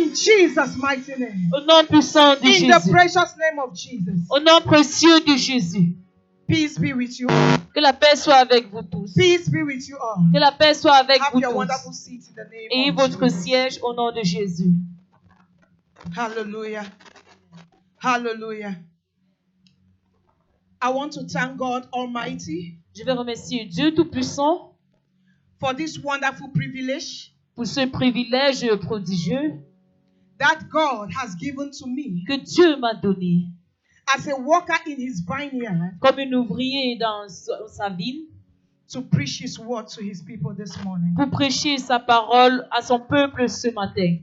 In Jesus' mighty name. Au nom puissant de In Jésus. the precious name of Jesus. Au nom précieux de Jésus. Peace be with you. Que la paix soit avec vous tous. Peace be with you all. Que la paix soit avec Have vous your tous. wonderful seat in the name Ayez of votre Jesus. siège au nom de Jésus. Hallelujah. Hallelujah. I want to thank God Almighty Je vais remercier Dieu Tout-Puissant for this wonderful privilege pour ce privilège prodigieux that God has given to me que Dieu m'a donné as a worker in his vineyard comme un ouvrier dans sa vigne to preach his word to his people this morning. pour prêcher sa parole à son peuple ce matin.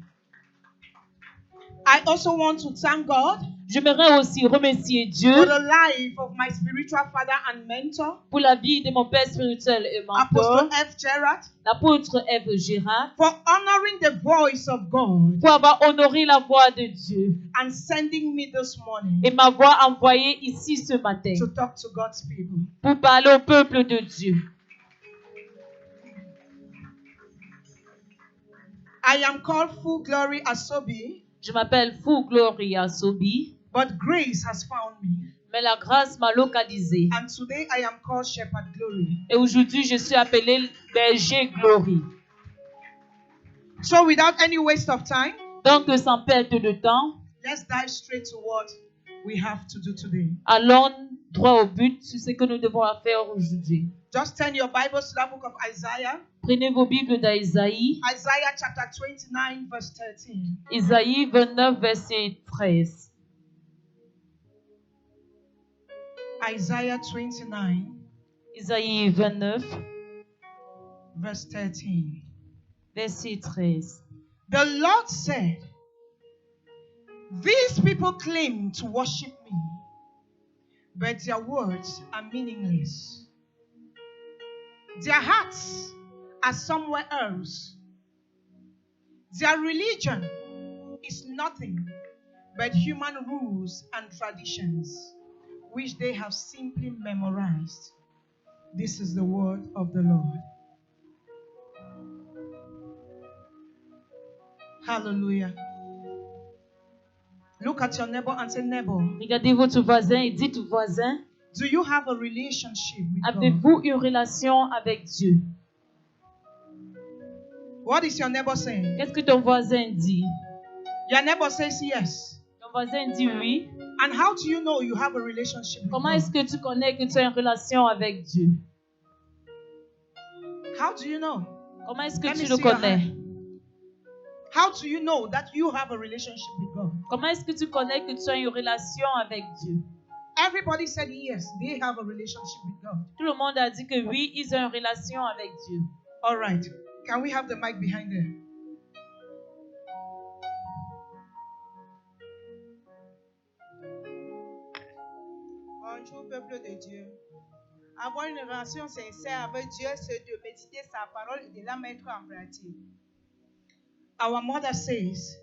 I also want to thank God J'aimerais aussi remercier Dieu for the life of my spiritual father and mentor, pour la vie de mon père spirituel et mentor, Apostle F. Gerard, l'apôtre F. Gérard, for honoring the voice of God pour avoir honoré la voix de Dieu and sending me this morning et m'avoir envoyé ici ce matin to talk to God's people. pour parler au peuple de Dieu. I am called Full Glory Asobi, Je m'appelle Fou Gloria Sobi, but grace has found me. mais la grâce m'a localisé. And today I am called Shepherd Glory. Et aujourd'hui, je suis appelé Berger Glory. So without any waste of time, Donc, sans perte de temps, let's dive straight to what we have to do today. allons droit au but sur ce que nous devons faire aujourd'hui. Just turn your Bibles to the book of Isaiah. Prenez vos Bibles d'Isaïe, Isaiah chapter 29 verse 13. Isaïe 29, verset 13. Isaiah 29 Isaïe 29, verse 13. verset 13. The Lord said, "These people claim to worship me, but their words are meaningless. Their hearts are somewhere else. Their religion is nothing but human rules and traditions, which they have simply memorized." This is the word of the Lord. Hallelujah. Look at your neighbor and say, "Neighbor, Regardez votre voisin et dites voisin, do you have a relationship with God?" avez-vous une relation avec Dieu? What is your neighbor saying? Qu'est-ce que ton voisin dit? Your neighbor says yes. Ton voisin dit oui. And how do you know you have a relationship with Comment God? est-ce que tu connais que tu as une relation avec Dieu? How do you know? Comment est-ce que Let me tu le see your connais? hand. How do you know that you have a relationship with God? Comment est-ce que tu connais que tu as une relation avec Dieu? Everybody said yes, they have a relationship with God. Tout le monde a dit que oui, ils ont une relation avec Dieu. All right. Can we have the mic behind there? Bonjour, peuple de Dieu. Avoir une relation sincère avec Dieu, c'est de méditer sa parole et de la mettre en pratique. Our mother says,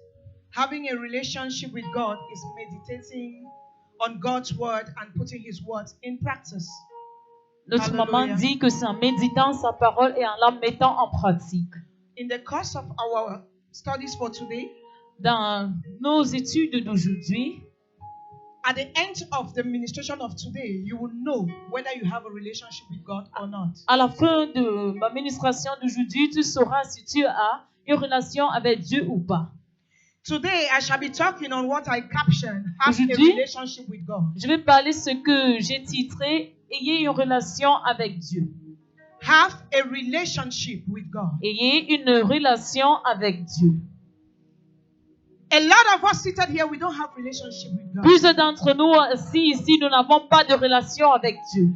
having a relationship with God is meditating on God's word and putting his words in practice. Notre Hallelujah. maman dit que c'est en méditant sa parole et en la mettant en pratique. In the course of our studies for today, Dans nos études d'aujourd'hui, at the end of the ministration of today, you will know whether you have a relationship with God or not. à la fin de ma ministration d'aujourd'hui, tu sauras si tu as une relation avec Dieu ou pas. Today, I shall be talking on what I captioned, have a Aujourd'hui, relationship with God. Je vais parler ce que j'ai titré « Ayez une relation avec Dieu ». Have a relationship with God. Ayez une relation avec Dieu. A lot of us seated here, we don't have relationship with God. Plusieurs d'entre nous ici, nous n'avons pas de relation avec Dieu.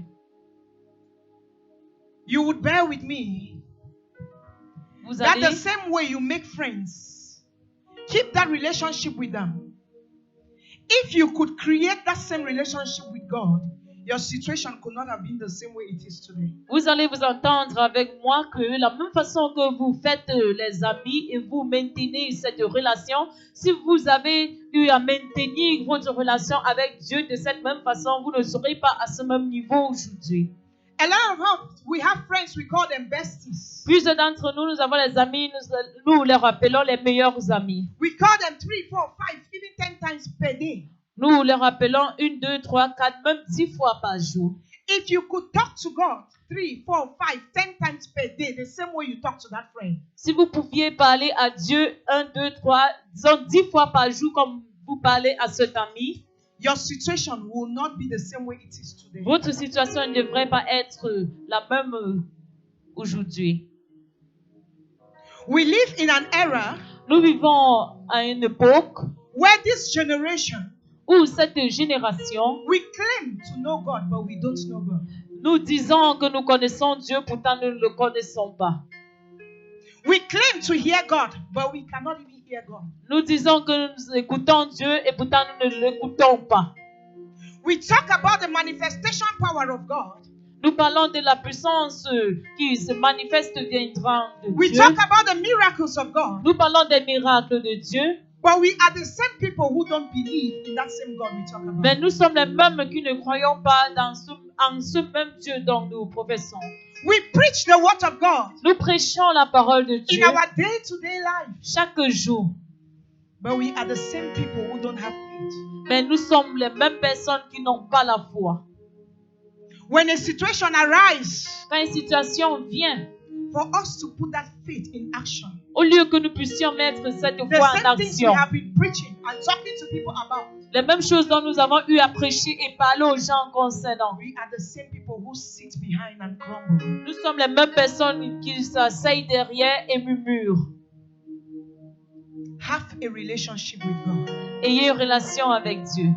You would bear with me Vous that allez, the same way you make friends, keep that relationship with them. If you could create that same relationship with God, your situation could not have been the same way it is today. vous allez vous entendre avec moi que la même façon que vous faites les amis et vous maintenez cette relation, si vous avez eu à maintenir votre relation avec Dieu de cette même façon, vous ne serez pas à ce même niveau aujourd'hui. A lot of us, we have friends, we call them besties. Plusieurs d'entre nous, nous avons les amis, nous les rappelons les meilleurs amis. We call them 3, 4, 5, even 10 times per day. Nous les rappelons 1, 2, 3, 4, même 10 fois par jour. If you could talk to God 3, 4, 5, 10 times per day, the same way you talk to that friend, Si vous pouviez parler à Dieu 1, 2, 3, disons 10 fois par jour comme vous parlez à cet ami, your situation will not be the same way it is today. votre situation ne devrait pas être la même aujourd'hui. We live in an era Nous vivons à une époque where this generation, où cette génération, we claim to know God, but we don't know God. nous disons que nous connaissons Dieu, pourtant nous ne le connaissons pas. We claim to hear God, but we cannot even hear God. Nous disons que nous écoutons Dieu et pourtant nous ne l'écoutons pas. We talk about the manifestation power of God. Nous parlons de la puissance qui se manifeste viendra de We Dieu. talk about the miracles of God. Nous parlons des miracles de Dieu. But we are the same people who don't believe in that same God we talk about. Mais nous sommes les mêmes qui ne croyons pas en ce même Dieu dont nous professons. We preach the word of God Nous prêchons la parole de in Dieu our day-to-day life. chaque jour. But we are the same people who don't have faith. Mais nous sommes les mêmes personnes qui n'ont pas la foi. When a situation arises, Quand une situation vient, for us to put that faith in action, au lieu que nous puissions mettre cette the foi en same things we action, have been preaching and talking to people about, les mêmes choses dont nous avons eu à prêcher et parler aux gens concernant. we are the same people who sit behind and grumble. Nous sommes les mêmes personnes qui s'asseyent derrière et murmurent. Have a relationship with God. Ayez une relation avec Dieu.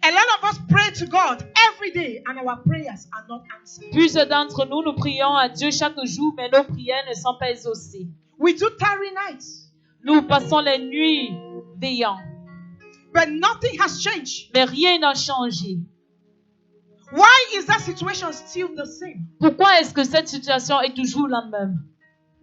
A lot of us pray to God every day and our prayers are not answered. Plusieurs d'entre nous, nous prions à Dieu chaque jour, mais nos prières ne sont pas exaucées. We do tarry nights, Nous passons les nuits veillant, but nothing has changed. mais rien n'a changé. Why is that situation still the same? Pourquoi est-ce que cette situation est toujours la même?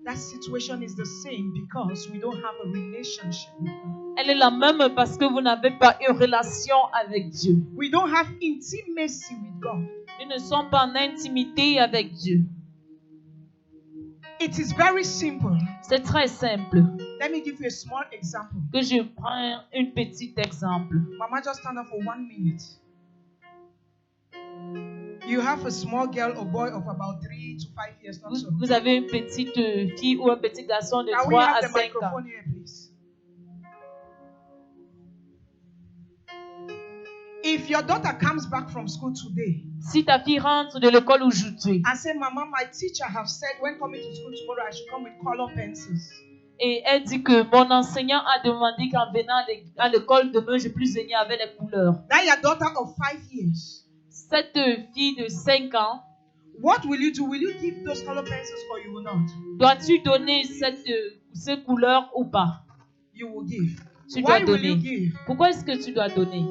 That situation is the same because we don't have a relationship with God. Elle est la même parce que vous n'avez pas une relation avec Dieu. We don't have intimacy with God. Nous ne sommes pas en intimité avec Dieu. It is very simple. C'est très simple. Let me give you a small example. Que je prends un petit exemple. Mama, just stand up for 1 minute. You have a small girl or boy of about 3 to 5 years, not so. Vous avez une petite fille ou un petit garçon de Can we 3 have à the 5 ans. microphone here, please? If your daughter comes back from school today Si ta fille rentre de l'école aujourd'hui and say, Mama, my teacher have said when coming to school tomorrow I should come with color pencils. et elle dit que mon enseignant a demandé qu'en venant à l'école demain, je puisse venir avec les couleurs. That your daughter of 5 years. Cette fille de 5 ans, What will you do? Will you give those color pencils or you will not? dois-tu donner ces couleurs ou pas? You will give. Tu dois Why will you donner. give? Pourquoi est-ce que tu dois donner?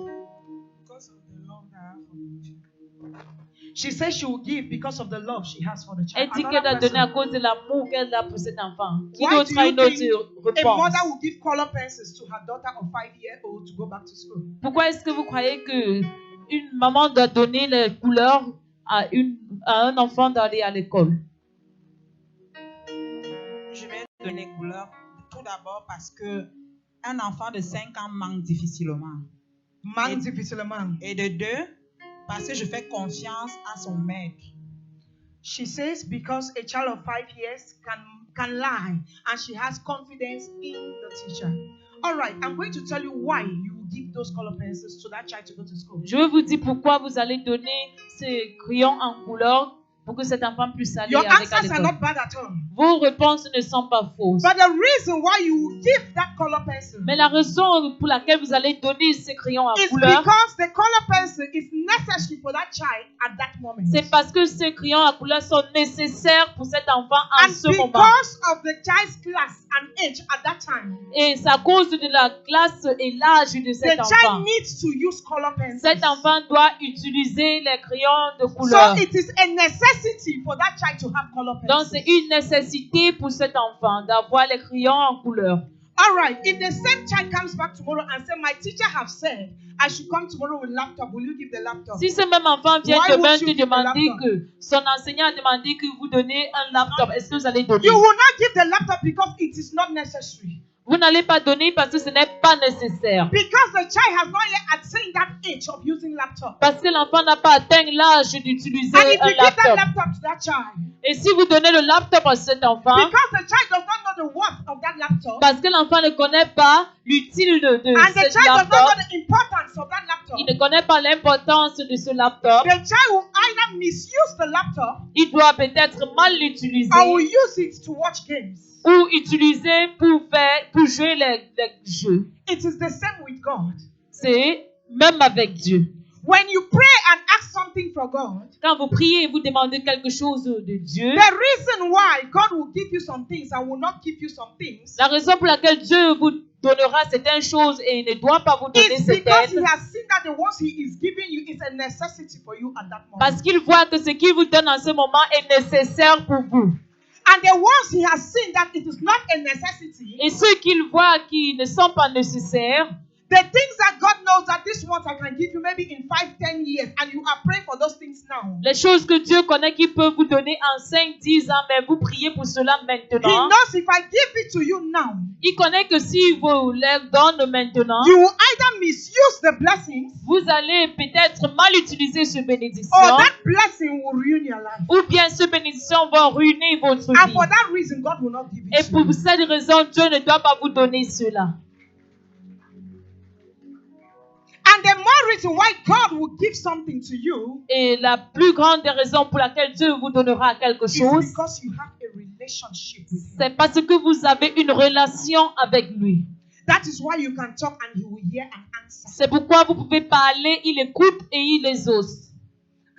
Because of the love that I have for the child. She says she will give because of the love she has for the child. Elle dit Another qu'elle a donné à person, cause de l'amour qu'elle a pour cet enfant. Qui Why d'autre do a you une autre think a réponse? mother will give color pencils to her daughter of 5-year-old to go back to school? Pourquoi est-ce que vous croyez que une maman doit donner les couleurs à un enfant d'aller à l'école? Je vais donner couleur tout d'abord parce que un enfant de 5 ans manque difficilement. Man difficilement. Et de 2, parce que je fais confiance à son maître. She says because a child of 5 years can lie and she has confidence in the teacher. All right, I'm going to tell you why you will give those color pencils to that child to go to school. Je vais vous dire pourquoi vous allez donner ces crayons en couleur pour que cet enfant puisse aller Your avec à answers are l'école. not bad at all. Vos réponses ne sont pas fausses. But the reason why you will give that color pencil Mais la raison pour laquelle vous allez donner ces crayons en is couleur, because the color pencil is necessary for that child at that moment. c'est parce que ces crayons à couleur sont nécessaires pour cet enfant en And ce moment. because of the child's class and age at that time, Et c'est à cause de la classe et l'âge de the cet enfant. child needs to use color pencils. Cet enfant doit utiliser les crayons de So couleur. it is a necessity for that child to have color Donc c'est pencils. une nécessité pour cet enfant d'avoir les crayons en couleur. All right. If the same child comes back tomorrow and say, my teacher have said I should come tomorrow with laptop, will you give the laptop? Si ce même enfant vient Why demain would you te give the demander laptop? que son enseignant a demandé que vous donnez un laptop, est-ce que vous allez donner? You will not give the laptop because it is not necessary. Vous n'allez pas donner parce que ce n'est pas nécessaire. Because the child has not yet attained that age of using laptop. Parce que l'enfant n'a pas atteint l'âge d'utiliser And if un you give that laptop. laptop to that child, Et si vous donnez le laptop à cet enfant, because the child does not know the worth of that laptop, parce que l'enfant ne connaît pas l'utile de and the ce child does not know laptop, the importance of that laptop, il ne connaît pas l'importance de ce laptop, the child will either misuse the laptop il doit peut-être mal l'utiliser or will use it to watch games. ou utiliser pour jouer les jeux. It is the same with God. C'est même avec Dieu. When you pray and ask something for God, Quand vous priez et vous demandez quelque chose de Dieu, the reason why God will give you some things and will not give you some things la raison pour laquelle Dieu vous donnera certaines choses et ne doit pas vous donner is because He certaines, has seen that the ones He is giving you is a necessity for you at that moment. parce qu'il voit que ce qu'il vous donne en ce moment est nécessaire pour vous. And the ones He has seen that it is not a necessity, Et ceux qu'il voit qui ne sont pas nécessaires, the things that God knows that this one I can give you maybe in 5-10 years, and you are praying for those things now. les choses que Dieu connaît qu'il peut vous donner en 5-10 ans, mais vous priez pour cela He maintenant. knows if I give it to you now, Il connaît que si vous les donne maintenant, you will either misuse the blessings vous allez peut-être mal utiliser ce bénédiction, or that blessing will ruin your life. ou bien ce bénédiction va ruiner votre And vie. for that reason, God will not give it Et to pour you. cette raison, Dieu ne doit pas vous donner cela. And the more reason why God will give something to you Et la plus grande des raisons pour laquelle Dieu vous donnera quelque is chose, because you have a relationship with Him. c'est parce que vous avez une relation avec lui. That is why you can talk and He will hear and answer. C'est pourquoi vous pouvez parler, il écoute et il exauce.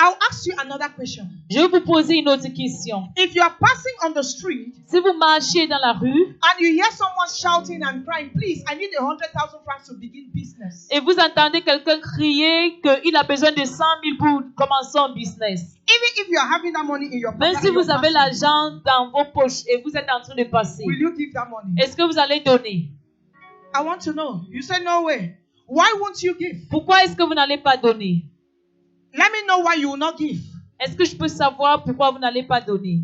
I'll ask you another question. Je vais vous poser une autre question. If you are passing on the street Si vous marchez dans la rue and you hear someone shouting and crying, please, I need 100,000 francs to begin business. et vous entendez quelqu'un crier qu'il a besoin de 100 000 pour commencer un business, Even if you are having that money in your même pocket, si and you're vous avez passing, l'argent dans vos poches et vous êtes en train de passer, will you give that money? est-ce que vous allez donner? I want to know. You say no way. Why won't you give? Pourquoi est-ce que vous n'allez pas donner? Let me know why you will not give. Est-ce que je peux savoir pourquoi vous n'allez pas donner?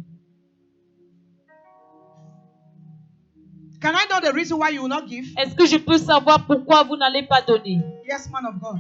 Can I know the reason why you will not give? Est-ce que je peux savoir pourquoi vous n'allez pas donner? Yes, man of God.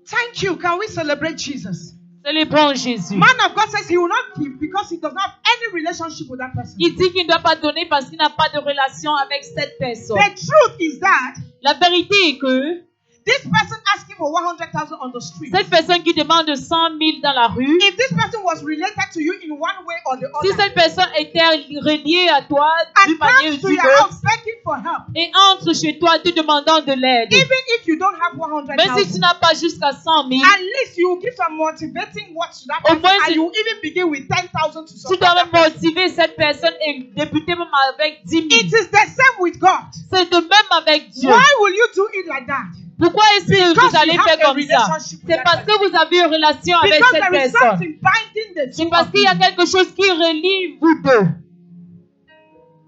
Thank you. Can we celebrate Jesus? Célébrons Jésus. Man of God says he will not give because he does not have any relationship with that person. Il dit qu'il ne doit pas donner parce qu'il n'a pas de relation avec cette personne. The truth is that La vérité est que this person asking for 100,000 on the street, cette personne qui demande 100 000 dans la rue, if this person was related to you in one way or the si other, cette personne était reliée à toi d'une and manière ou comes to d'une your autre house begging for help, et entre chez toi te demandant de l'aide, even if you don't have même si tu 100,000, n'as pas jusqu'à 100 000, at least you will give some motivating words to that Au person, moins, and you will even begin with 10,000 to tu support dois that même person. motiver cette personne et débuter même avec 10 It 000. is the same with God. C'est de même avec Dieu. Why will you do it like that? Pourquoi est-ce que Because vous allez you have faire a comme ça? relationship with C'est that parce que person. vous avez une relation avec Because cette there is personne. something binding the C'est two parce of qu'il y a you. quelque chose qui relie vous deux.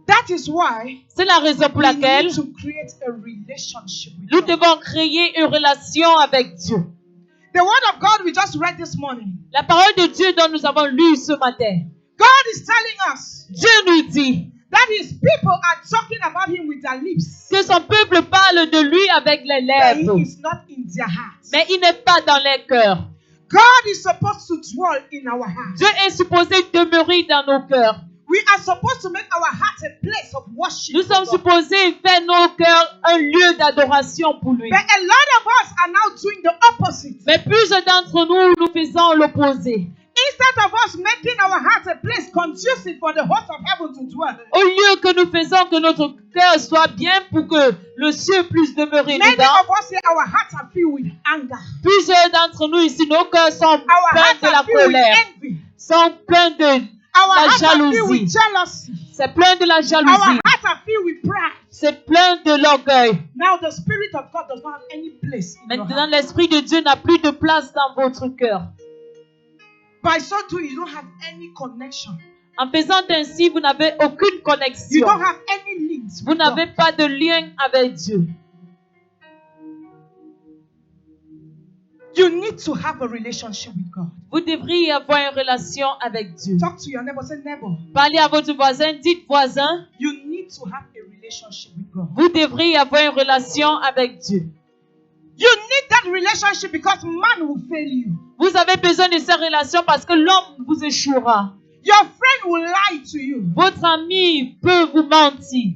That is why C'est la raison pour we laquelle need to create a relationship with nous God. devons créer une relation avec Dieu. The word of God we just read this morning. La parole de Dieu dont nous avons lu ce matin. God is telling us Dieu nous dit that his people are talking about him with their lips, que son peuple parle de lui avec les but lèvres, he is not in their hearts. mais il n'est pas dans les cœurs. God is supposed to dwell in our hearts. Dieu est supposé demeurer dans nos cœurs. We are supposed to make our hearts a place of worship. Nous for sommes God. supposés faire nos cœurs un lieu d'adoration pour lui. But a lot of us are now doing the opposite. Mais plusieurs d'entre nous, nous faisons l'opposé. Instead of us making our hearts a place conducive for the host of heaven to dwell, Au lieu que nous faisons que notre cœur soit bien pour que le ciel puisse demeurer many dedans, of us say our hearts are filled with anger. plusieurs d'entre nous ici, nos cœurs sont Our pleins hearts de la are filled with colère, envy. sont pleins de Our la hearts are filled jalousie. with jealousy. C'est plein de la Our jalousie. hearts are filled with pride. C'est plein de l'orgueil. Now the Spirit of God does not have any place in your Maintenant, heart. l'Esprit de Dieu n'a plus de place dans votre cœur. By so doing, you don't have any connection En faisant ainsi, vous n'avez aucune You connexion. don't have any links. Vous with n'avez God. pas de lien avec Dieu. You need to have a relationship with God. Vous devriez avoir une relation avec Dieu. Talk to your neighbor. Say, neighbor, Parlez à votre voisin, dites voisin, you need to have a relationship with God. vous devriez avoir une relation avec Dieu. You need that relationship because man will fail you. Vous avez besoin de cette relation parce que l'homme vous échouera. Your friend will lie to you. Votre ami peut vous mentir.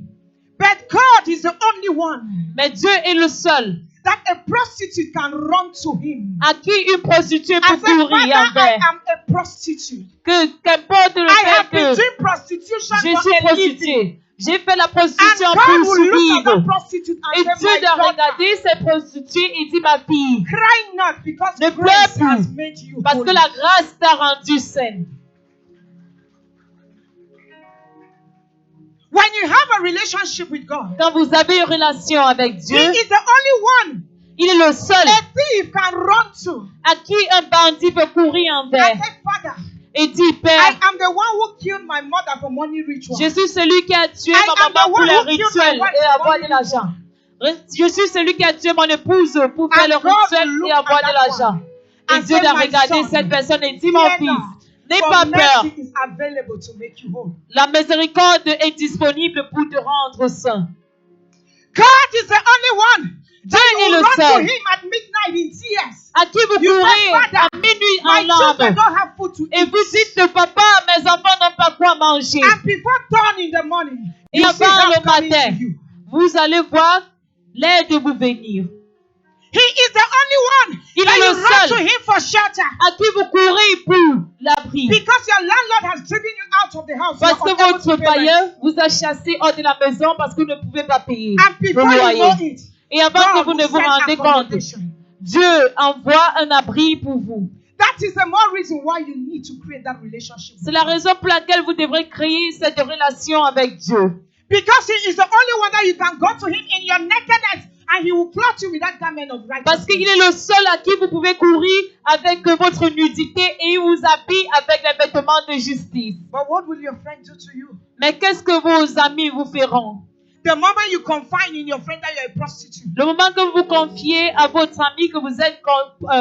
But God is the only one Mais Dieu est le seul that a prostitute can run to him. à qui une prostituée I peut said, courir Father, I envers. am a prostitute. Que qu'importe le I have fait been que doing prostitution je for suis a living. prostituée. J'ai fait la And prostitution God pour will look at survivre. that prostitute Et and Dieu say, my doit daughter, regarder cette prostituée et dit ma fille, cry not because Ne grace pleure has plus, made you parce que holy. la grâce t'a rendue saine. When you have a relationship with God, Quand vous avez une relation avec He Dieu, is the only one il est le seul a thief can run to. à qui un bandit peut courir I envers said, Father, et dit, I Père, am the one who killed my mother for money ritual. je suis celui qui a tué I ma am the maman pour one les who killed rituels my wife et for avoir de money l'argent. Je suis celui qui a tué mon épouse pour faire And le God rituel will et look avoir at de that l'argent. one Et and Dieu say, doit my regarder son, cette personne et dit, mon fear fils, not, n'aie for pas peur. mercy is available to make you whole. La miséricorde est disponible pour te rendre saint. God is the only one Dieu that est you le run to seul Him at midnight in tears. à qui vous You say, courez Father, à minuit My en children larmes. don't have food to Et eat. vous dites, papa, mes enfants n'ont pas quoi manger. And before dawn in the morning, Et you see avant help le coming matin, to you. vous allez voir l'aide vous venir. He is the only one Il that est you le run seul. to Him for shelter. À qui vous courez pour l'abri. Because your landlord has driven you out of the house. Parce You are que unable to votre pay rent. bailleur vous a chassé hors de la maison parce que vous ne pouvez pas payer And le before you know loyer. it, Et avant que God vous will ne vous send rendez compte, accommodation. Dieu envoie un abri pour vous. That is the more reason why you need to create that relationship. C'est la raison pour laquelle vous devrez créer cette relation avec Dieu. Because He is the only one that you can go to Him in your nakedness and He will clothe you with that garment of Parce righteousness. qu'il est le seul à qui vous pouvez courir avec votre nudité et il vous habille avec les vêtements de justice. But what will your friend do to you? Mais qu'est-ce que vos amis vous feront? The moment you confide in your friend that you're a prostitute, Le moment que vous confiez à votre ami que vous êtes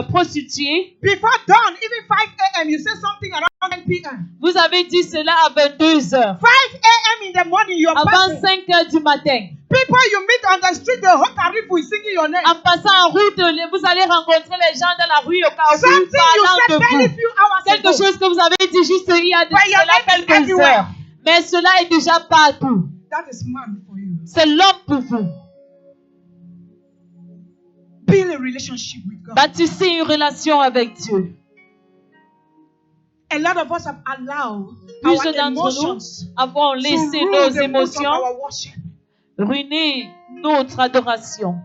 prostituée, before dawn, even 5 a.m., you say something around 10 p.m. vous avez dit cela à 22 heures. 5 a.m. in the morning, you're Avant passing. 5 heures du matin. People you meet on the street, the whole Carif will singing your name. En passant en route, vous allez rencontrer les gens dans la rue au carrefour Something you parlant said de very vous. few hours Quelque ago. chose que vous avez dit juste il y a de But your cela name is quelques everywhere. heures. Mais cela est déjà partout. That is man for you. C'est l'homme pour vous. Build a relationship with God. Bâtissez une relation avec Dieu. A lot of us have allowed Plusieurs our d'entre nous emotions avons to laissé rule nos the mood of émotions our worship. ruiner notre adoration.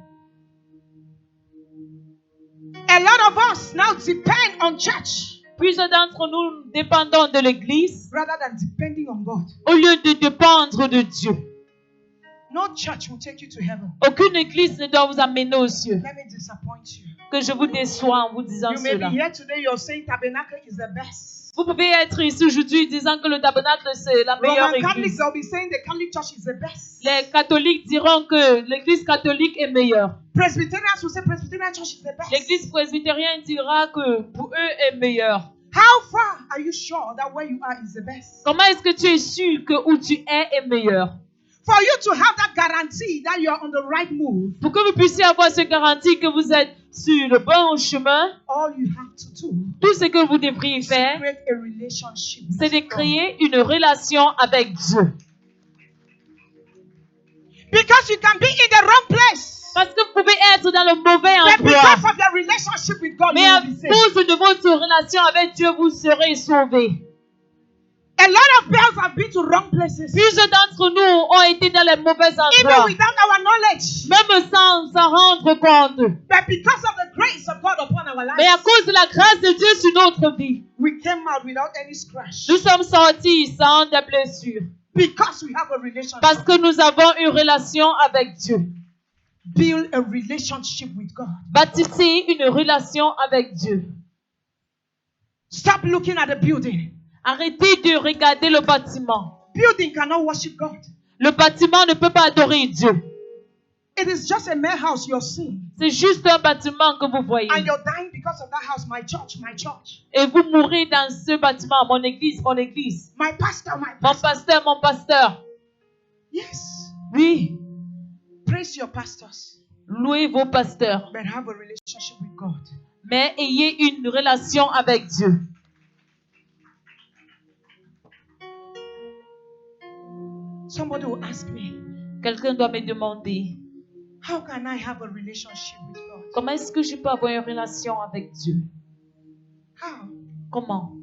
A lot of us now depend on church Plusieurs d'entre nous dépendons de l'Église rather than depending on God. au lieu de dépendre de Dieu. No church will take you to heaven. Aucune Église ne doit vous amener aux cieux. Let me disappoint you. Que je vous déçois en vous disant You may be cela. here today, you're saying tabernacle is the best. Vous pouvez être ici aujourd'hui disant que le tabernacle c'est la meilleure Roman Catholics, église. they'll be saying the Catholic Church is the best. Les catholiques diront que l'église catholique est meilleure. Presbyterians will say Presbyterian Church is the best. L'église presbytérienne dira que pour eux est meilleure. How far are you sure that where you are is the best? Comment est-ce que tu es sûr que où tu es meilleur? For you to have that guarantee that you are on the right move, Pour que vous puissiez avoir ce garantie que vous êtes sur le bon chemin, all you have to do tout ce que vous devriez is to faire, create a relationship with c'est de God. créer une relation avec Dieu. Because you can be in the wrong place. Parce que vous pouvez être dans le mauvais But endroit. because of your relationship with God, Mais you à will be saved. cause de votre relation avec Dieu, vous serez sauvés. A lot of bells have been to wrong places. Plusieurs d'entre nous ont été dans les mauvais Even endroits, without our knowledge. même sans s'en rendre compte. But because of the grace of God upon our Mais à lives, cause de la grâce de Dieu sur notre vie, we came out without any scratch. nous sommes sortis sans des blessures. Because we have a relationship. Parce que nous avons une relation avec Dieu. Build a relationship with God. Bâtissez une relation avec Dieu. Stop looking at the building Arrêtez de regarder le bâtiment. Building cannot worship God. Le bâtiment ne peut pas adorer Dieu. It is just a mere house you're seeing. C'est juste un bâtiment que vous voyez. And you're dying because of that house. My church, my church. Et vous mourrez dans ce bâtiment. Mon église, mon église. My pastor, my Mon pastor. pasteur, mon pasteur. Yes. Oui. Praise your pastors. Louez vos pasteurs. But have a relationship with God. Mais ayez une relation avec Dieu. Somebody will ask me, Quelqu'un doit me demander, how can I have a relationship with God? comment est-ce que je peux avoir une relation avec Dieu? How? Comment?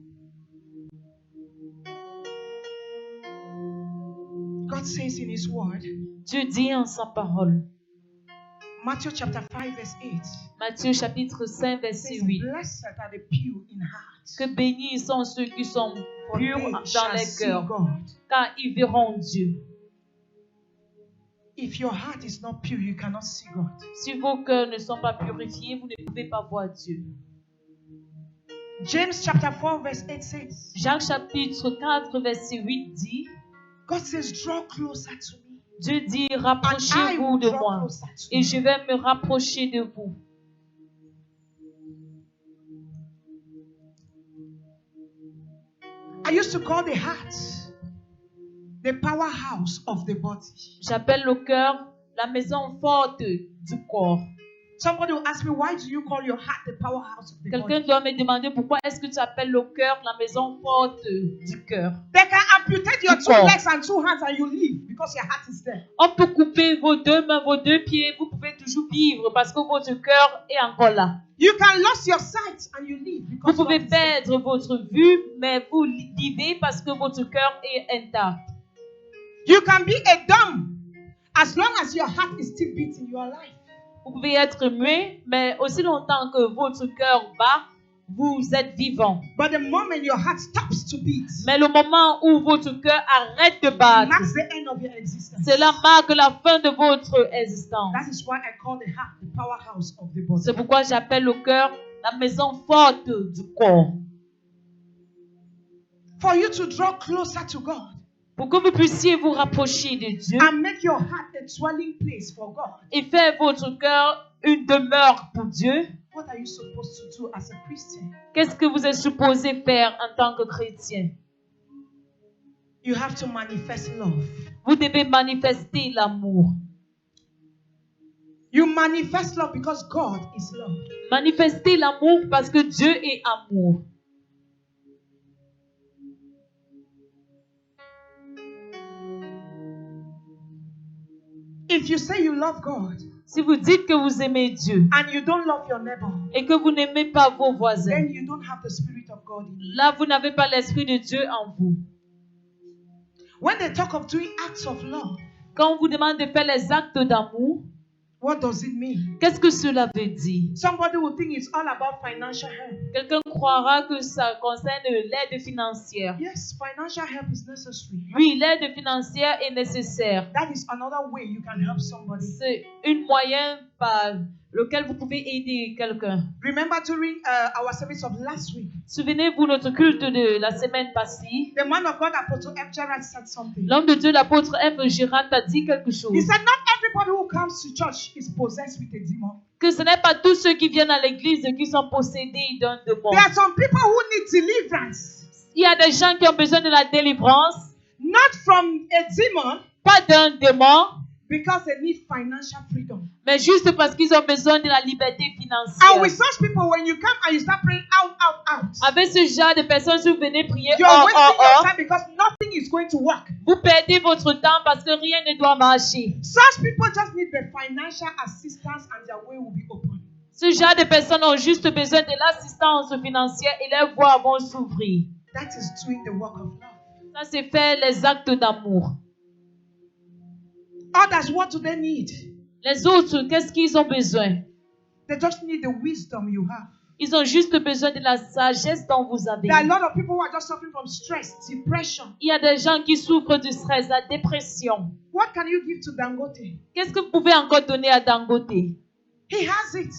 God says in His Word, Dieu dit en sa parole. Matthew chapter 5 verse 8. Matthieu chapitre 5 It verset says, 8. blessed are the pure in heart, Que bénis sont ceux qui sont for purs they dans shall les see cœurs, God. car ils verront Dieu. If your heart is not pure, you cannot see God. Si vos cœurs ne sont pas purifiés, vous ne pouvez pas voir Dieu. James chapter 4 verse 8 says, Jacques chapitre 4 verset 8 dit, God says, draw closer to me, Dieu dit, and I rapprochez-vous will de draw moi, closer to et you. je vais me rapprocher de vous. I used to call the heart the powerhouse of the body. J'appelle le cœur la maison forte du corps. Somebody will ask me, why do you call your heart the powerhouse of the Quelqu'un body? doit me demander pourquoi est-ce que tu appelles le cœur la maison forte du cœur. They can amputate your two Corps. legs and two hands and you leave because your heart is there. On peut couper vos deux mains, vos deux pieds, vous pouvez toujours vivre parce que votre cœur est encore là. You can lose your sight and you leave Vous because pouvez God is there. perdre votre vue, mais vous vivez parce que votre cœur est intact. You can be a dumb as long as your heart is still beating your life. Vous pouvez être muet, mais aussi longtemps que votre cœur bat, vous êtes vivant. But the moment your heart stops to beat, Mais le moment où votre cœur arrête de battre, marks the end of your existence. cela marque la fin de votre existence. That is why I call the heart the powerhouse of the body. C'est pourquoi j'appelle le cœur la maison forte du corps. For you to draw closer to God Pour que vous puissiez vous rapprocher de Dieu and make your heart a dwelling place for God, et faire votre cœur une demeure pour Dieu, what are you supposed to do as a Christian? qu'est-ce que vous êtes supposé faire en tant que chrétien? You have to manifest love. Vous devez manifester l'amour. You manifest love because God is love. Manifester l'amour parce que Dieu est amour. If you say you love God Si vous dites que vous aimez Dieu and you don't love your neighbor, et que vous n'aimez pas vos voisins, then you don't have the Spirit of God in you. là vous n'avez pas l'Esprit de Dieu en vous. When they talk of doing acts of love, Quand on vous demande de faire les actes d'amour, what does it mean? qu'est-ce que cela veut dire? Somebody will think it's all about financial help. Quelqu'un croira que ça concerne l'aide financière. Yes, financial help is necessary. Oui, l'aide financière est nécessaire. That is another way you can help somebody. C'est un moyen par lequel vous pouvez aider quelqu'un. Remember during our service of last week, Souvenez-vous notre culte de la semaine passée. the man of God, Apostle F. Gerard, said something. L'homme de Dieu, l'apôtre F. Girard, a dit quelque chose. He said, not everybody who comes to church is possessed with a demon. Que ce n'est pas tous ceux qui viennent à l'église qui sont possédés d'un démon. There are some people who need deliverance, Il y a des gens qui ont besoin de la délivrance, not from a demon, pas d'un démon, because they need financial freedom. mais juste parce qu'ils ont besoin de la liberté And financière. with such people, when you come and you start praying out, Avec ce genre de personnes, si vous venez prier, you're wasting your time because nothing is going to work. vous perdez votre temps parce que rien ne doit marcher. Such people just need the financial assistance and their way will be open. Ce genre de personnes ont juste besoin de l'assistance financière et leurs voies vont s'ouvrir. That is doing the work of love. Ça, c'est faire les actes d'amour. Others, what do they need? Les autres, qu'est-ce qu'ils ont besoin? They just need the wisdom you have. Ils ont juste besoin de la sagesse dont vous avez. There are a lot of people who are just suffering from stress, depression. Il y a des gens qui souffrent du stress, la dépression. What can you give to Dangote? Qu'est-ce que vous pouvez encore donner à Dangote? He has it.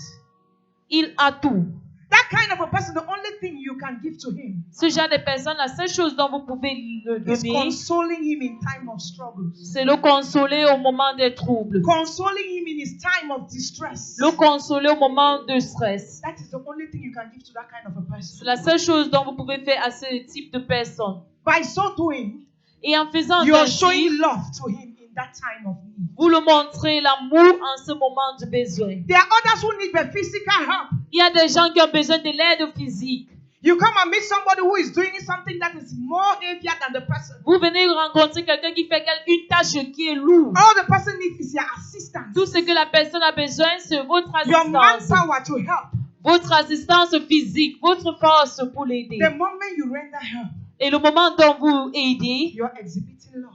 Il a tout. That kind of a person, the only thing you can give to him Ce genre de personne, la seule chose dont vous pouvez le is donner, consoling him in time of struggles, c'est le consoler au moment des troubles. consoling him in his time of distress. Le consoler au moment de stress. That is the only thing you can give to that kind of a C'est person. la seule chose dont vous pouvez faire à ce type de personne. By so doing, Et en faisant you are ainsi, showing love to him in that time of need. vous le montrez l'amour en ce moment de besoin. There are others who need the physical help. Il y a des gens qui ont besoin de l'aide physique. You come and meet somebody who is doing something that is more heavier than the person. Vous venez rencontrer quelqu'un qui fait une tâche qui est lourde. All the person needs is your assistance, Tout ce que la personne a besoin, c'est votre your assistance. manpower to help. Votre assistance physique, votre force pour l'aider. The moment you render help, Et le moment dont vous aidez, you are exhibiting love.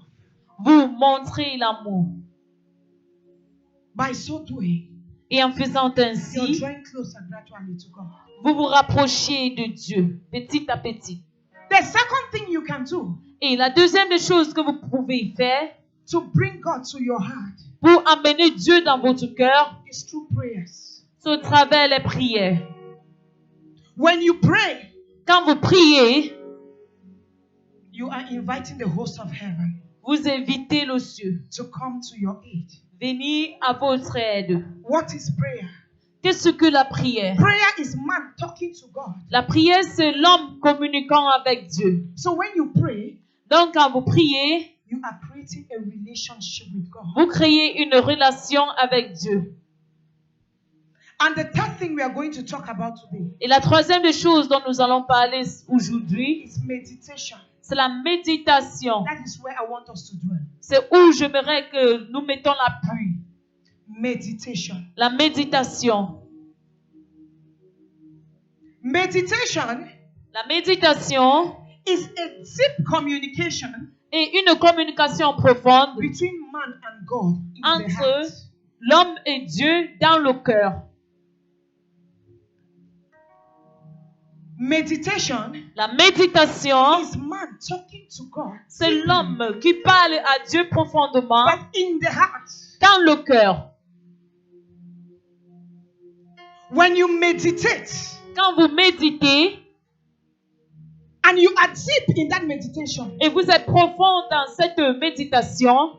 vous montrez l'amour. By so doing, Et en faisant you're ainsi, drawing closer gradually to God. vous vous rapprochez de Dieu, petit à petit. The second thing you can do Et la deuxième des choses que vous pouvez faire to bring God to your heart pour amener Dieu dans votre cœur, is through prayers. c'est au travers les prières. When you pray, Quand vous priez, you are inviting the host of heaven vous invitez le ciel, to come to your aid. venir à votre aide. What is prayer? Qu'est-ce que la prière? Prayer is man talking to God. La prière, c'est l'homme communiquant avec Dieu. So when you pray, Donc, quand vous priez, you are creating a relationship with God. vous créez une relation avec Dieu. And the third thing we are going to talk about today Et la troisième des choses dont nous allons parler aujourd'hui, is meditation. c'est la méditation. That is where I want us to dwell. C'est où j'aimerais que nous mettons l'appui. Meditation. La méditation. Meditation La méditation is a deep communication est une communication profonde between man and God in the entre heart. l'homme et Dieu dans le cœur. Meditation La méditation, is man talking to God, c'est l'homme qui parle à Dieu profondément but in the heart. dans le cœur. When you meditate Quand vous méditez and you are deep in that meditation, et vous êtes profond dans cette méditation,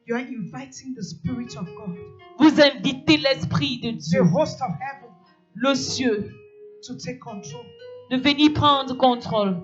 you are inviting the Spirit of God, vous invitez l'Esprit de the Dieu, host of heaven, le ciel, to take control. de venir prendre contrôle.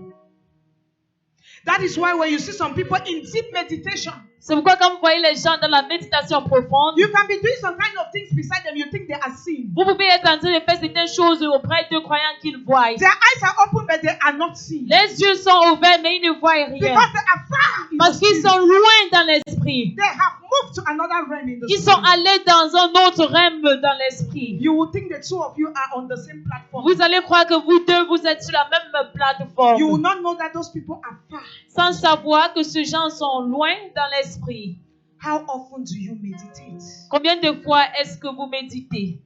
That is why when you see some people in deep meditation, C'est pourquoi quand vous voyez les gens dans la méditation profonde, you can be doing some kind of things beside them. You think they are seeing. vous pouvez être en train de faire certaines choses auprès de croyants qu'ils voient. Their eyes are open, but they are not seeing. Les yeux sont ouverts, mais ils ne voient rien. Because they are far in the Parce qu'ils spirit. sont loin dans l'esprit. They have moved to another realm in the Ils sont spirit. allés dans un autre rêve dans l'esprit. You will think the two of you are on the same platform. Vous allez croire que vous deux, vous êtes sur la même You will plateforme. not know that those people are far. Sans savoir que ces gens sont loin dans l'esprit. How often do you meditate? Combien de fois est-ce que vous méditez?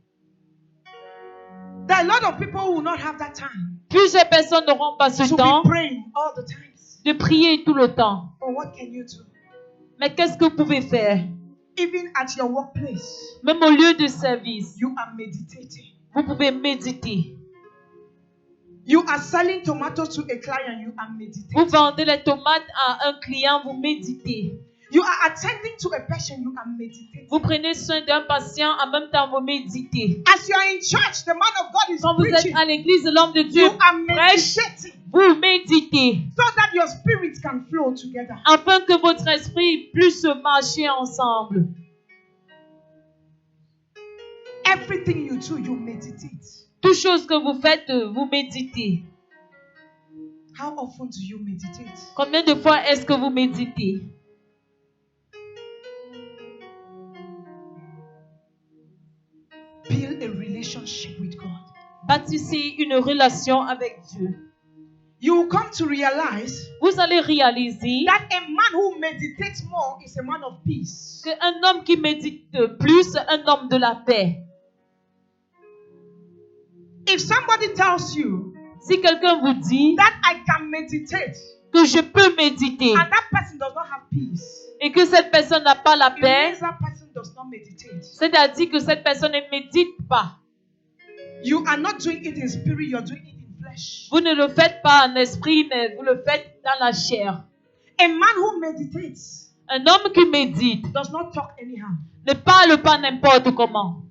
There are a lot of people who will not have that time Plusieurs personnes n'auront pas ce to temps be praying all the times. de prier tout le temps. But what can you do? Mais qu'est-ce que vous pouvez faire? Even at your workplace, Même au lieu de service, you are meditating. vous pouvez méditer. You are selling tomatoes to a client, you are Vous meditating. vendez les tomates à un client, vous méditez. You are attending to a patient, you are meditating. Vous prenez soin d'un patient, en même temps vous méditez. As you are in church, the man of God is Quand vous êtes preaching. à l'église, l'homme de Dieu You are prêche, meditating vous méditez. so that your spirits can flow together. Afin que votre esprit puisse marcher ensemble. Everything you do, you meditate. Toute chose que vous faites, vous méditez. How often do you meditate? Combien de fois est-ce que vous méditez? Build a relationship with God. Bâtissez une relation avec Dieu. You will come to realize Vous allez réaliser that a man who meditates more is a man of peace. qu'un homme qui médite plus, un homme de la paix. If somebody tells you Si quelqu'un vous dit that I can meditate que je peux méditer and that person does not have peace, et que cette personne n'a pas la it paix, means that person does not meditate. c'est-à-dire que cette personne ne médite pas. You are not doing it in spirit, you're doing it in flesh. Vous ne le faites pas en esprit, mais vous le faites dans la chair. A man who meditates Un homme qui médite does not talk anyhow. ne parle pas n'importe comment.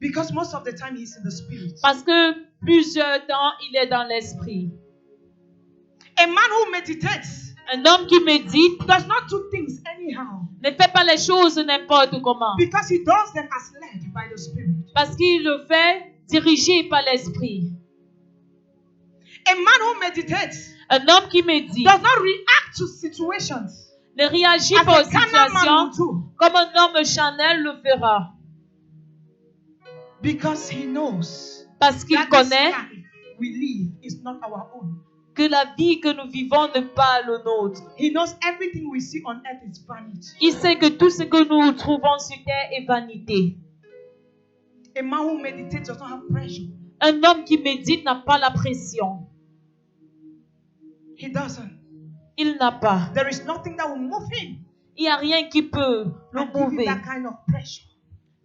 Because most of the time he's in the spirit. Parce que plusieurs temps, il est dans l'esprit. A man who meditates Un homme qui médite does not do things anyhow. ne fait pas les choses n'importe comment. Because he does them as led by the spirit. Parce qu'il le fait dirigé par l'esprit. A man who meditates Un homme qui médite does not react to situations ne réagit as pas a aux carnal man situations would do. comme un homme charnel le fera. Because he knows Parce qu'il that this connaît life we live is not our own. que la vie que nous vivons n'est pas le nôtre. He knows everything we see on earth is vanity. Il sait que tout ce que nous trouvons sur terre est vanité. A man who meditates does not have pressure. Un homme qui médite n'a pas la pression. He doesn't. Il n'a pas. There is nothing that will move him Il n'y a rien qui peut le and give him mouver that kind of pressure.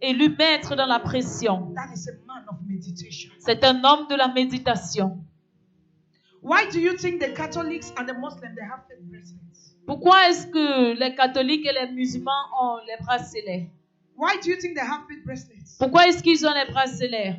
et lui mettre dans la pression. That is a man of meditation. C'est un homme de la méditation. Why do you think the Catholics and the Muslims they have faith bracelets? Pourquoi est-ce que les catholiques et les musulmans ont les bracelets? Why do you think they have faith bracelets? Pourquoi est-ce qu'ils ont les bracelets?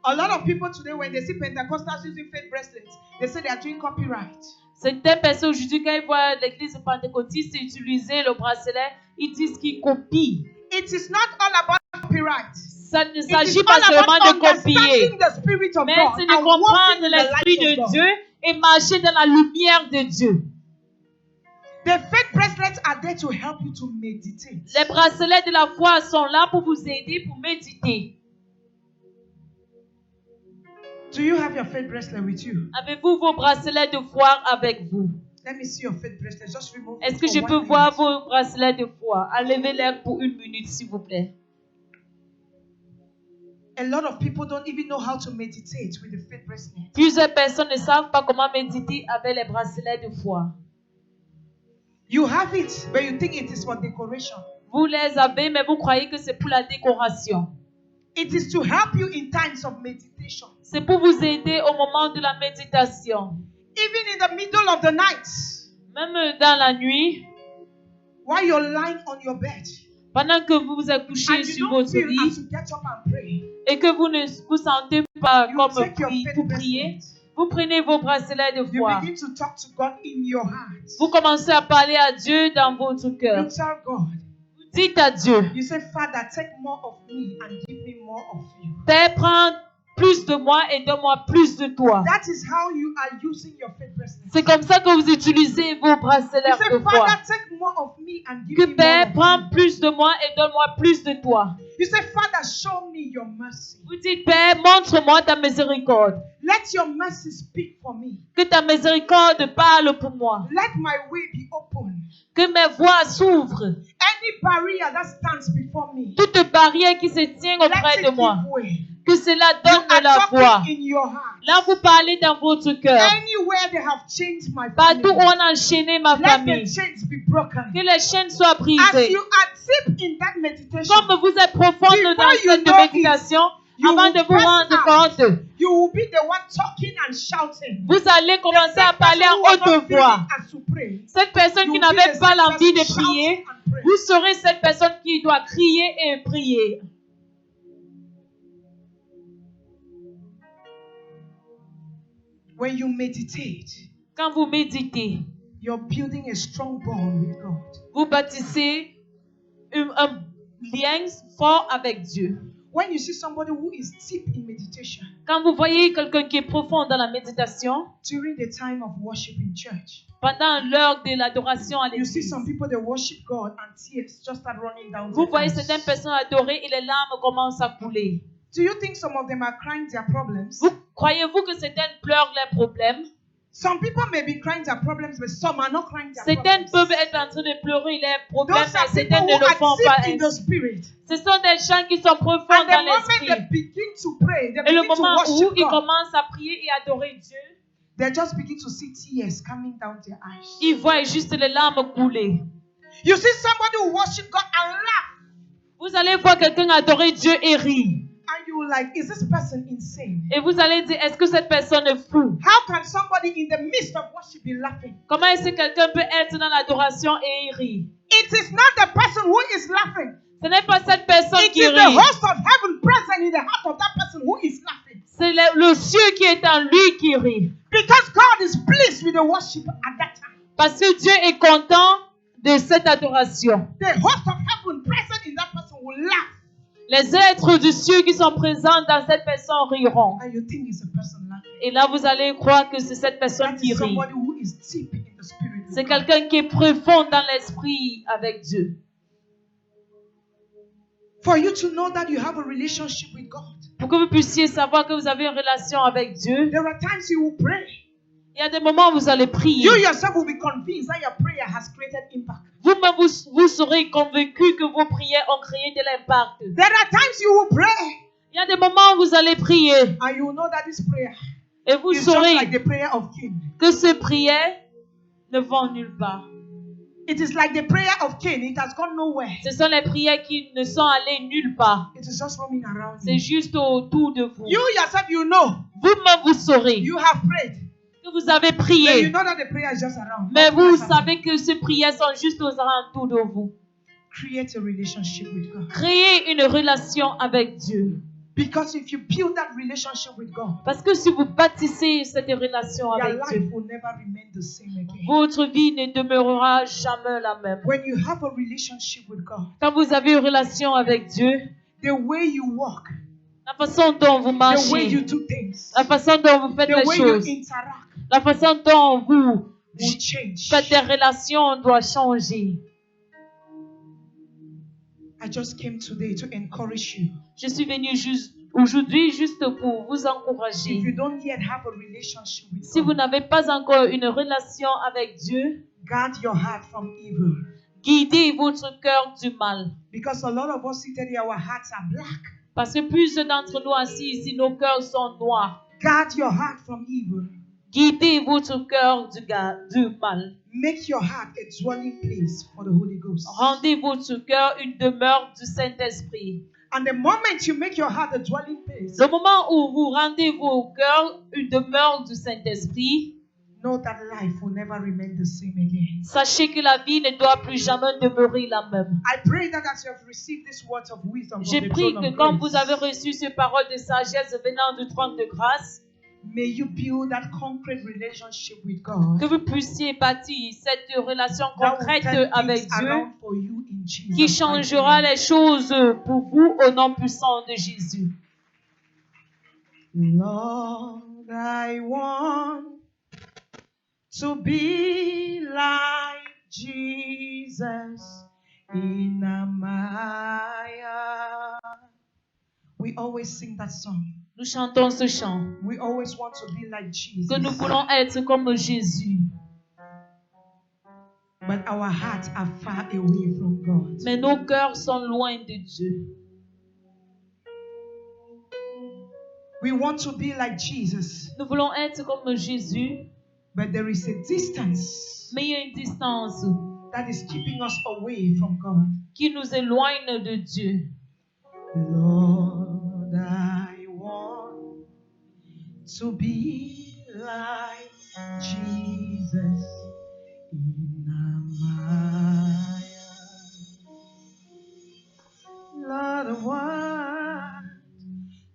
A lot of people today, when they see Pentecostals using faith bracelets, they say they are doing copyright. Certaines personnes aujourd'hui, quand ils voient l'église pentecôtiste utiliser le bracelet, ils disent qu'ils copient. It is not all about copyright. Ça ne It is s'agit pas all seulement about de copier, understanding the Spirit of mais God c'est de and walking comprendre in the l'Esprit light of de God. Dieu et marcher dans la lumière de Dieu. The faith bracelets are there to help you to meditate. Les bracelets de la foi sont là pour vous aider pour méditer. Do you have your faith bracelet with you? Avez-vous vos bracelets de foi avec vous? Let me see your faith bracelet. Just remove Est-ce it que for je 1 peux minute. voir vos bracelets de foi? Enlevez-les pour 1 minute, s'il vous plaît. A lot of people don't even know how to meditate with the faith bracelet. Plusieurs personnes ne savent pas comment méditer avec les bracelets de foi. You have it, but you think it is for decoration. Vous les avez, mais vous croyez que c'est pour la décoration. It is to help you in times of meditation. C'est pour vous aider au moment de la méditation. Even in the middle of the night, Même dans la nuit, while you're lying on your bed, pendant que vous vous êtes couché and you sur don't votre feel lit as to get up and pray, et que vous ne vous sentez pas you comme take your faith pour prier, bracelet. vous prenez vos bracelets de You foi. begin to talk to God in your heart. Vous commencez à parler à Dieu dans votre cœur. You tell God, Vous dites à Dieu, you say, Father, take more of me and give me more of you. Père, prends plus de moi et donne-moi plus de toi. That is how you are using your faith bracelet. C'est comme ça que vous utilisez vos bracelets You say, de foi. Father, take more of me and give Que me more Père, of prends you. plus de moi et donne-moi plus de toi. You say, Father, show me your mercy. Vous dites, Père, montre-moi ta miséricorde. Let your mercy speak for me. Que ta miséricorde parle pour moi. Let my way be open. Que mes voies s'ouvrent. Any barrier that stands before me, Toute barrière qui se tient let auprès it de moi. give way. Que cela You donne la are voix. talking in your heart. Là, vous parlez dans votre cœur. Anywhere they have changed my Partout où family, on a enchaîné ma let the famille. chains be broken. Que les chaînes soient As brisées. you are deep in that meditation, Comme vous êtes profonde Before dans you cette know it, méditation, you avant will de vous press rendre out. compte, you will be the one talking and shouting. vous allez commencer à parler en haute voix. Cette personne qui n'avait pas l'envie de prier, vous serez cette personne qui doit crier et prier. When you meditate, Quand vous méditez, you're building a strong bond with God. vous bâtissez un lien fort avec Dieu. When you see somebody who is deep in meditation, Quand vous voyez quelqu'un qui est profond dans la méditation, during the time of worship in church, pendant l'heure de l'adoration à you see l'église, some people they worship God and tears just start running down vous their voyez eyes. certaines personnes adorer et les larmes commencent à couler. Do you think some of them are crying their problems? Croyez-vous que certaines pleurent leurs problèmes? Some people may be crying their problems, but some are not crying their Certaines problems. peuvent être en train de pleurer leurs problèmes, Those are mais people certaines who ne le font pas are deep in the ainsi. spirit. Ce sont des gens qui sont profonds And the dans moment they l'esprit. begin to pray, they Et le begin to moment où worship ils God, commencent à prier et adorer Dieu, they just begin to see tears coming down their eyes. ils voient juste les larmes couler. You see somebody who worship God and laugh, Vous allez voir quelqu'un adorer Dieu et rire. and you you like, is this person insane? Et vous allez dire, est-ce que cette personne est fou? How can somebody in the midst of worship be laughing? Comment est-ce que quelqu'un peut être dans l'adoration et il rit? It is not the person who is laughing. Ce n'est pas cette personne It qui is the rit. host of heaven present in the heart of that person who is laughing. C'est le cieux qui est en lui qui rit. Because God is pleased with the worship at that time. Parce que Dieu est content de cette adoration. The host of heaven present in that person will laugh. Les êtres du cieux qui sont présents dans cette personne riront. And you think it's a person laughing. Et là, vous allez croire que c'est cette personne That qui is rit. somebody who is deep in the spirit. C'est quelqu'un qui est profond dans l'esprit avec Dieu. For you to know that you have a relationship with God. Pour que vous puissiez savoir que vous avez une relation avec Dieu, There are times you will pray. il y a des moments où vous allez prier. You yourself will be convinced that your prayer has created impact. Vous-même, vous serez convaincu que vos prières ont créé de l'impact. There are times you will pray Il y a des moments où vous allez prier and you will know that this prayer et vous is just saurez like the prayer of Cain. que ces prières ne vont nulle part. It is like the prayer of Cain. It has gone nowhere. Ce sont les prières qui ne sont allées nulle part. It is just roaming around C'est you. juste autour de vous. You yourself, you know. Vous-même, vous saurez You have prayed. que vous avez Then you prié. know that the prayer is just around. Mais Nothing vous has happened. savez que ces prières sont juste aux alentours de vous. Create a relationship with God. Créez une relation avec Dieu. Because if you build that relationship with God, Parce que si vous bâtissez cette relation your avec life Dieu, will never remain the same again. votre vie ne demeurera jamais la même. When you have a relationship with God, Quand vous avez une relation avec Dieu, the way you walk, la façon dont vous the way you marchez, do things, la façon dont vous faites the les way you choses, interact la façon dont vous will change. faites des relations doit changer. I just came today to encourage you. Je suis venue aujourd'hui juste pour vous If you encourager. don't yet have a relationship with Si vous God, n'avez pas encore une relation avec Dieu, guard your heart from evil. guidez votre cœur du mal. Because a lot of us seated here, our hearts are black. Parce que plusieurs d'entre nous assis ici, nos cœurs sont noirs. Guard your heart from evil. Guidez votre cœur du mal. Make your heart a dwelling place for the Holy Ghost. Rendez votre cœur une demeure du Saint-Esprit. And the moment you make your heart a dwelling place, Le moment où vous rendez vos cœurs une demeure du Saint-Esprit, know that life will never remain the same again. sachez que la vie ne doit plus jamais demeurer la même. I pray that as you have received this words of wisdom J'ai from the pris throne que of quand grace, vous avez reçu ces paroles de sagesse venant du trône de grâce, may you build that concrete relationship with God. que vous puissiez bâtir cette relation That will concrète turn avec things Dieu around for you in Jesus' qui mighty changera name. les choses pour vous au nom puissant de Jésus. Lord, I want to be like Jesus in Amaya. We always sing that song. Nous chantons ce chant, We always want to be like Jesus. que nous voulons être comme Jésus. But our hearts are far away from God. Mais nos cœurs sont loin de Dieu. We want to be like Jesus, Nous voulons être comme Jésus, but there is a distance mais il y a une distance that is keeping us away from God. qui nous éloigne de Dieu. Lord, I want to be like Jesus in Amaya. Lord,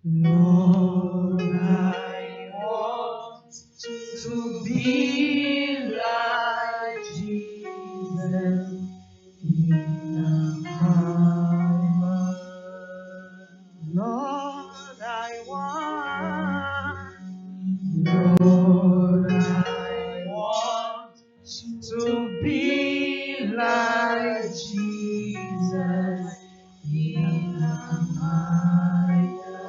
Lord, I want to be like Jesus in Amaya. Lord, I want to be like Jesus in Amaya.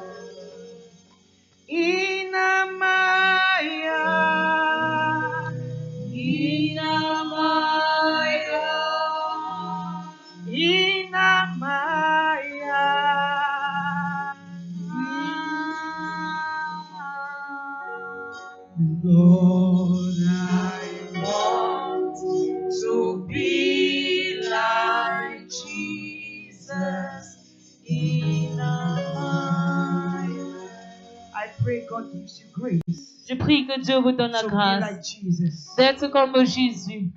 In Amaya. In Amaya. In Amaya. Lord, I want to be like Jesus in Amaya. God gives you grace Je prie que Dieu vous donne la to be grâce like Jesus. d'être comme Jésus.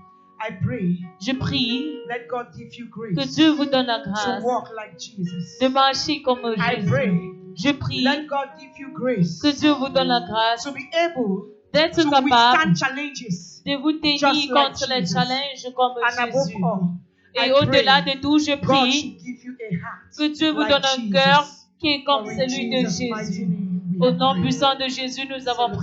I pray, Je prie let God give you que grace Dieu vous donne la to grâce walk like Jesus. de marcher comme I pray, Jésus. Je prie let God give you grace que Dieu vous donne la grâce to be able d'être to capable withstand challenges. de vous tenir just like contre les Jesus. challenges comme And above Jésus. all, Et I au-delà pray de tout, je God prie should give you a heart que Dieu vous like donne un cœur Jesus. qui est comme For in celui de Jesus' mighty Jésus. name we Au have nom prayed. puissant de Jésus, nous avons prié.